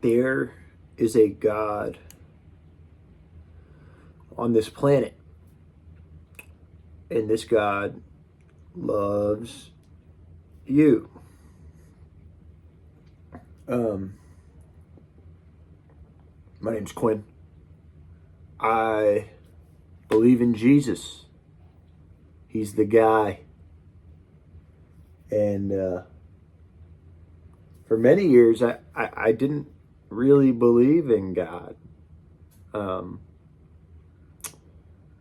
there is a God on this planet, and this God loves you. My name's Quinn. I believe in Jesus. He's the guy. And for many years, I didn't really believe in God.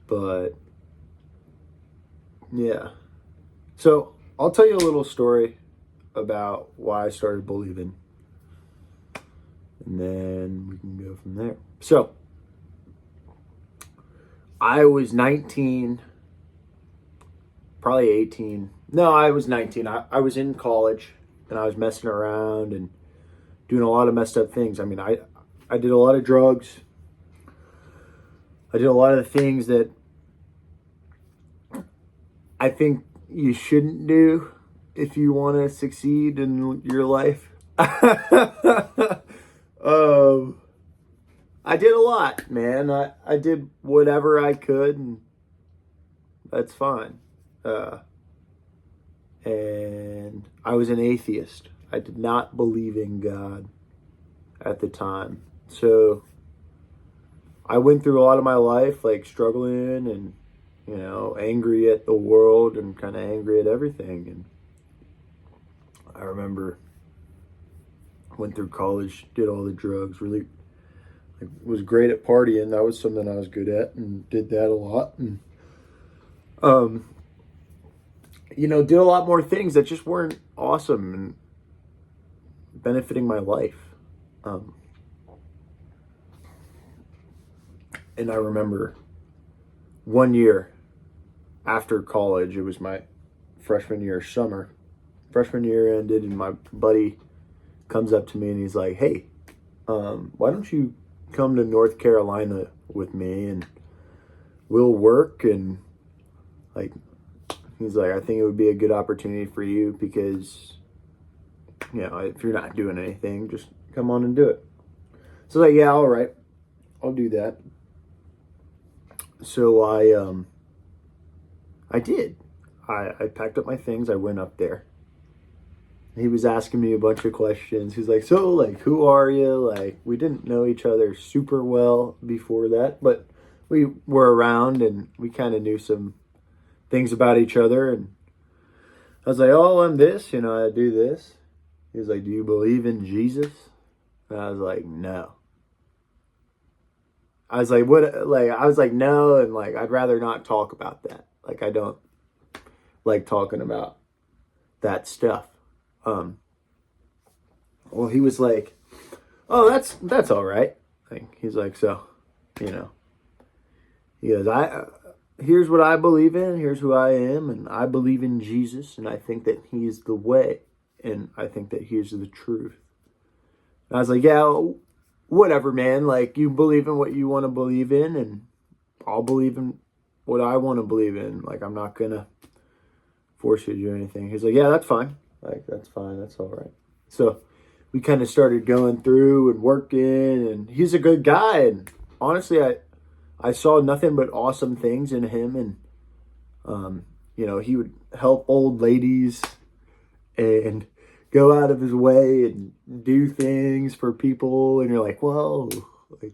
But yeah. So I'll tell you a little story about why I started believing. And then we can go from there. So I was 19, probably 18. No, I was 19. I was in college and I was messing around and doing a lot of messed up things. I mean, I did a lot of drugs. I did a lot of things that I think you shouldn't do if you want to succeed in your life. I did a lot, man. I did whatever I could, and that's fine. And I was an atheist. I did not believe in God at the time. So I went through a lot of my life like struggling and, angry at the world and kind of angry at everything. And I remember went through college, did all the drugs, really was great at partying. That was something I was good at and did that a lot. And, did a lot more things that just weren't awesome and benefiting my life. And I remember one year after college, it was my freshman year summer. Freshman year ended and my buddy comes up to me and he's like, hey, why don't you come to North Carolina with me and we'll work, and like he's like, I think it would be a good opportunity for you because if you're not doing anything, just come on and do it. So like, yeah, all right, I'll do that. So I did. I packed up my things, I went up there. He was asking me a bunch of questions. He's like, so, like, who are you? Like, we didn't know each other super well before that, but we were around and we kind of knew some things about each other. And I was like, oh, I'm this, I do this. He was like, do you believe in Jesus? And I was like, no. I was like, what? Like, I was like, no. And like, I'd rather not talk about that. Like, I don't like talking about that stuff. Well, he was like, oh, that's all right. Like, he's like, so, he goes, here's what I believe in. Here's who I am. And I believe in Jesus. And I think that he's the way. And I think that he's the truth. And I was like, yeah, whatever, man. Like, you believe in what you want to believe in. And I'll believe in what I want to believe in. Like, I'm not going to force you to do anything. He's like, yeah, that's fine. Like, that's fine. That's all right. So we kind of started going through and working, and he's a good guy. And honestly, I saw nothing but awesome things in him. And, he would help old ladies and go out of his way and do things for people. And you're like, whoa, like,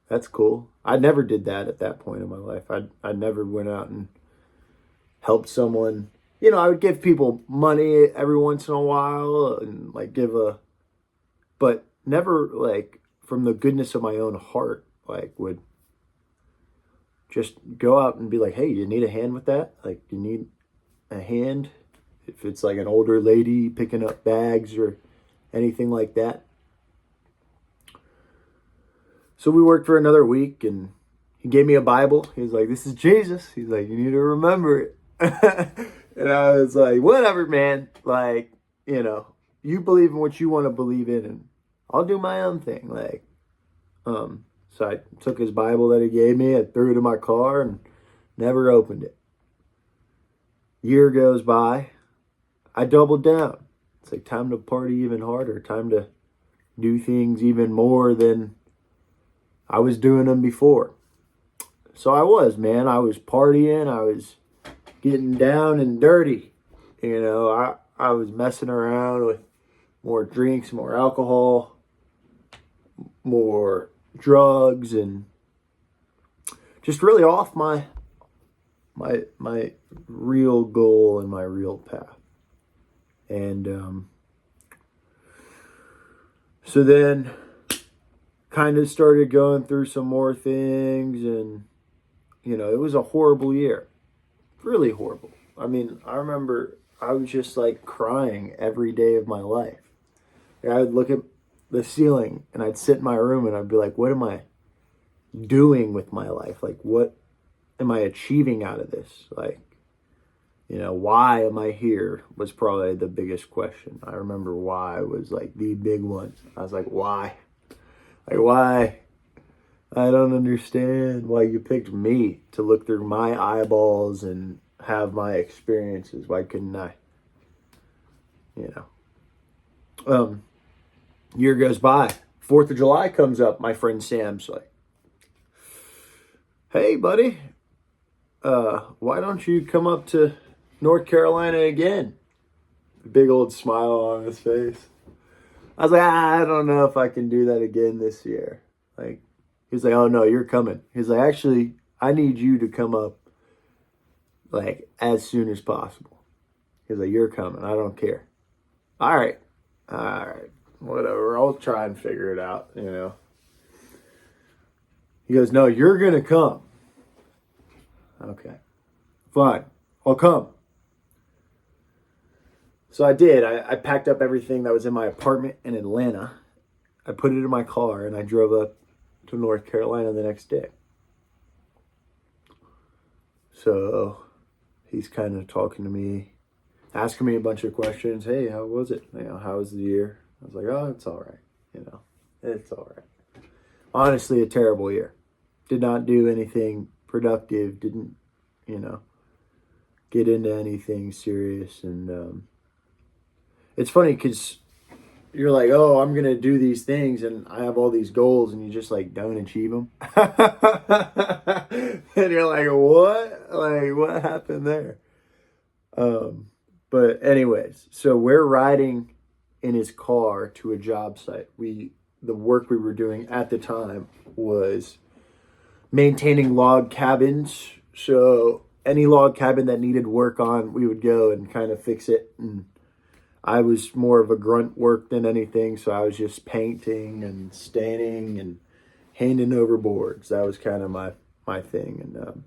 that's cool. I never did that at that point in my life. I never went out and helped someone. I would give people money every once in a while and like but never like from the goodness of my own heart, like would just go out and be like, hey, you need a hand with that? Like, you need a hand? If it's like an older lady picking up bags or anything like that. So we worked for another week and he gave me a Bible. He was like, this is Jesus. He's like, you need to remember it. And I was like, whatever, man. Like, you believe in what you want to believe in, and I'll do my own thing. Like, so I took his Bible that he gave me, I threw it in my car, and never opened it. Year goes by, I doubled down. It's like time to party even harder, time to do things even more than I was doing them before. So I was, man. I was partying. I was getting down and dirty. I was messing around with more drinks, more alcohol, more drugs, and just really off my real goal and my real path. And so then kind of started going through some more things, and it was a horrible year. Really horrible. I mean, I remember I was just like crying every day of my life. I would look at the ceiling and I'd sit in my room and I'd be like, what am I doing with my life? Like, what am I achieving out of this? Like, why am I here was probably the biggest question. I remember why was like the big one. I was like, why? Like, why? I don't understand why you picked me to look through my eyeballs and have my experiences. Why couldn't I? Year goes by. 4th of July comes up. My friend Sam's like, hey, buddy, why don't you come up to North Carolina again? Big old smile on his face. I was like, I don't know if I can do that again this year. Like, he's like, oh no, you're coming. He's like, actually, I need you to come up like as soon as possible. He's like, you're coming. I don't care. All right. Whatever. I'll try and figure it out, He goes, no, you're going to come. Okay. Fine. I'll come. So I did. I packed up everything that was in my apartment in Atlanta. I put it in my car and I drove up to North Carolina the next day. So he's kind of talking to me, asking me a bunch of questions. Hey, how was it? How was the year? I was like, oh, it's all right. It's all right. Honestly, a terrible year. Did not do anything productive. Didn't, get into anything serious. And it's funny because you're like, oh, I'm going to do these things and I have all these goals, and you just like don't achieve them. And you're like, what? Like, what happened there? But anyways, so we're riding in his car to a job site. The work we were doing at the time was maintaining log cabins. So any log cabin that needed work on, we would go and kind of fix it. And I was more of a grunt work than anything. So I was just painting and staining and handing over boards. That was kind of my thing. And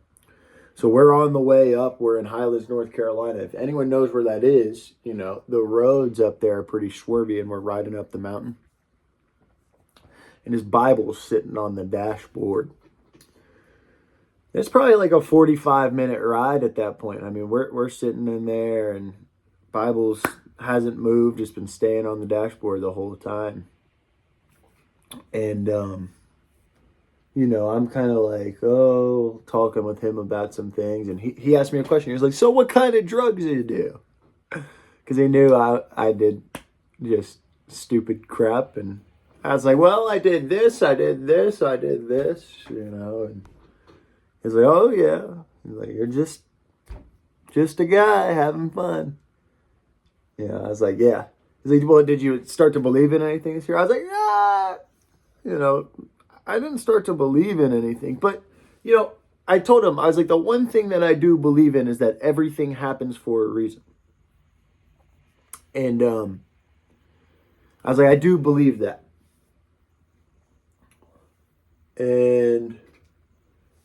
so we're on the way up. We're in Highlands, North Carolina. If anyone knows where that is, the roads up there are pretty swervy, and we're riding up the mountain. And his Bible's sitting on the dashboard. It's probably like a 45-minute ride at that point. I mean, we're sitting in there, and Bible's hasn't moved. It's been staying on the dashboard the whole time. And I'm kind of like, talking with him about some things. And he asked me a question. He was like, so what kind of drugs do you do? Because he knew I did just stupid crap. And I was like, well, I did this, I did this, I did this, And he's like, oh, yeah. He's like, you're just a guy having fun. I was like, yeah. He's like, well, did you start to believe in anything this year? I was like, I didn't start to believe in anything, but, I told him, I was like, the one thing that I do believe in is that everything happens for a reason. And I was like, I do believe that. And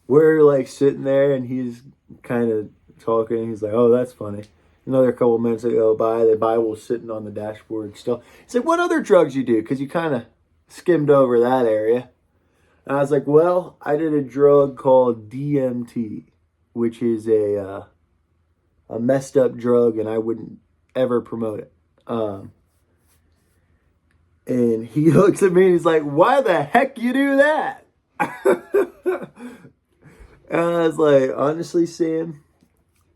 we're like sitting there, and he's kind of talking. He's like, oh, that's funny. Another couple minutes go by, the Bible's sitting on the dashboard still. He's like, what other drugs you do? Because you kind of skimmed over that area. And I was like, well, I did a drug called DMT, which is a messed up drug, and I wouldn't ever promote it. And he looks at me and he's like, why the heck you do that? And I was like, honestly, Sam,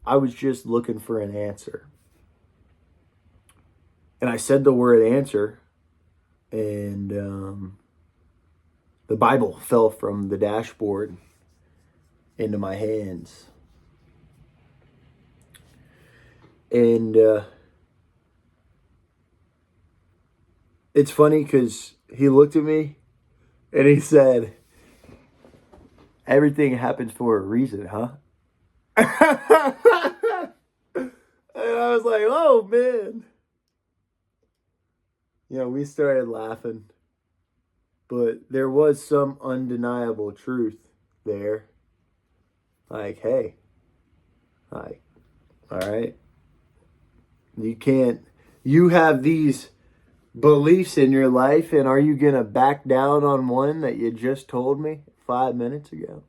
I was just looking for an answer. And I said the word answer, and the Bible fell from the dashboard into my hands. And it's funny because he looked at me and he said, "Everything happens for a reason, huh?" And I was like, oh, man. We started laughing. But there was some undeniable truth there. Like, hey, all right. You have these beliefs in your life, and are you going to back down on one that you just told me 5 minutes ago?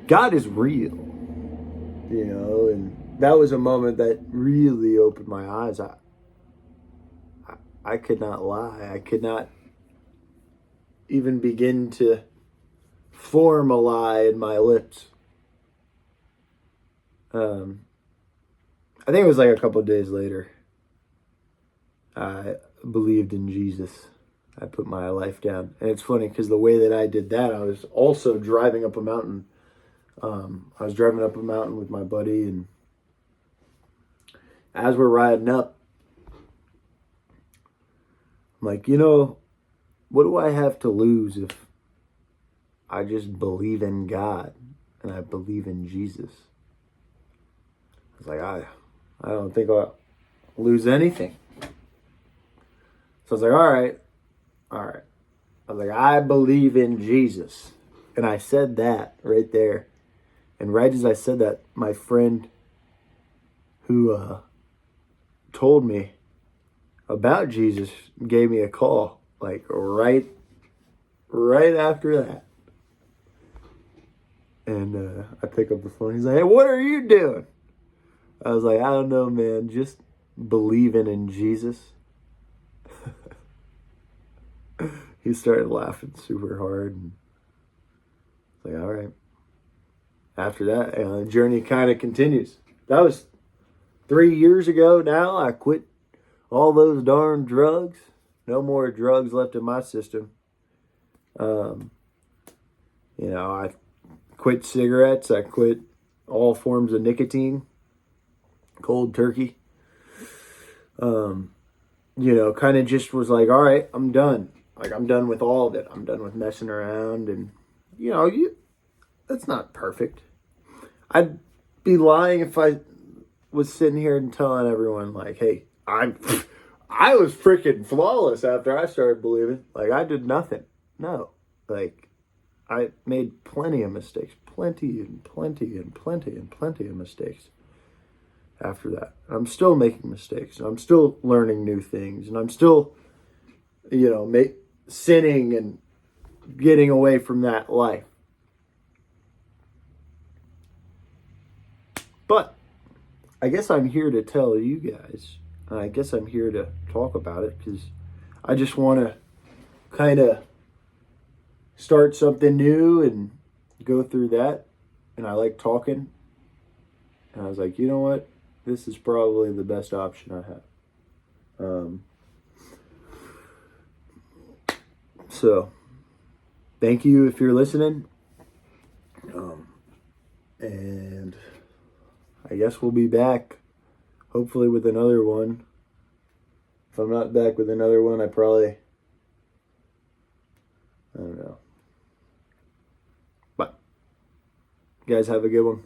God is real, and that was a moment that really opened my eyes. I could not lie. I could not even begin to form a lie in my lips. I think it was like a couple of days later. I believed in Jesus. I put my life down. And it's funny because the way that I did that, I was also driving up a mountain. I was driving up a mountain with my buddy, and as we're riding up, I'm like, what do I have to lose if I just believe in God and I believe in Jesus? I was like, I don't think I'll lose anything. So I was like, all right. I was like, I believe in Jesus. And I said that right there. And right as I said that, my friend who told me about Jesus gave me a call, like right after that. And I pick up the phone. He's like, hey, what are you doing? I was like, I don't know, man. Just believing in Jesus. He started laughing super hard. And I was like, all right. After that, the journey kind of continues. That was 3 years ago now. I quit all those darn drugs. No more drugs left in my system. I quit cigarettes. I quit all forms of nicotine. Cold turkey. Kind of just was like, all right, I'm done. Like, I'm done with all of it. I'm done with messing around. And, that's not perfect. I'd be lying if I was sitting here and telling everyone, like, hey, I was freaking flawless after I started believing. Like, I did nothing. No. Like, I made plenty of mistakes. Plenty of mistakes after that. I'm still making mistakes. I'm still learning new things. And I'm still, sinning and getting away from that life. But I guess I'm here to tell you guys, and I guess I'm here to talk about it because I just want to kind of start something new and go through that. And I like talking. And I was like, you know what? This is probably the best option I have. So, thank you if you're listening. And I guess we'll be back, hopefully with another one. If I'm not back with another one, I don't know. But, you guys have a good one.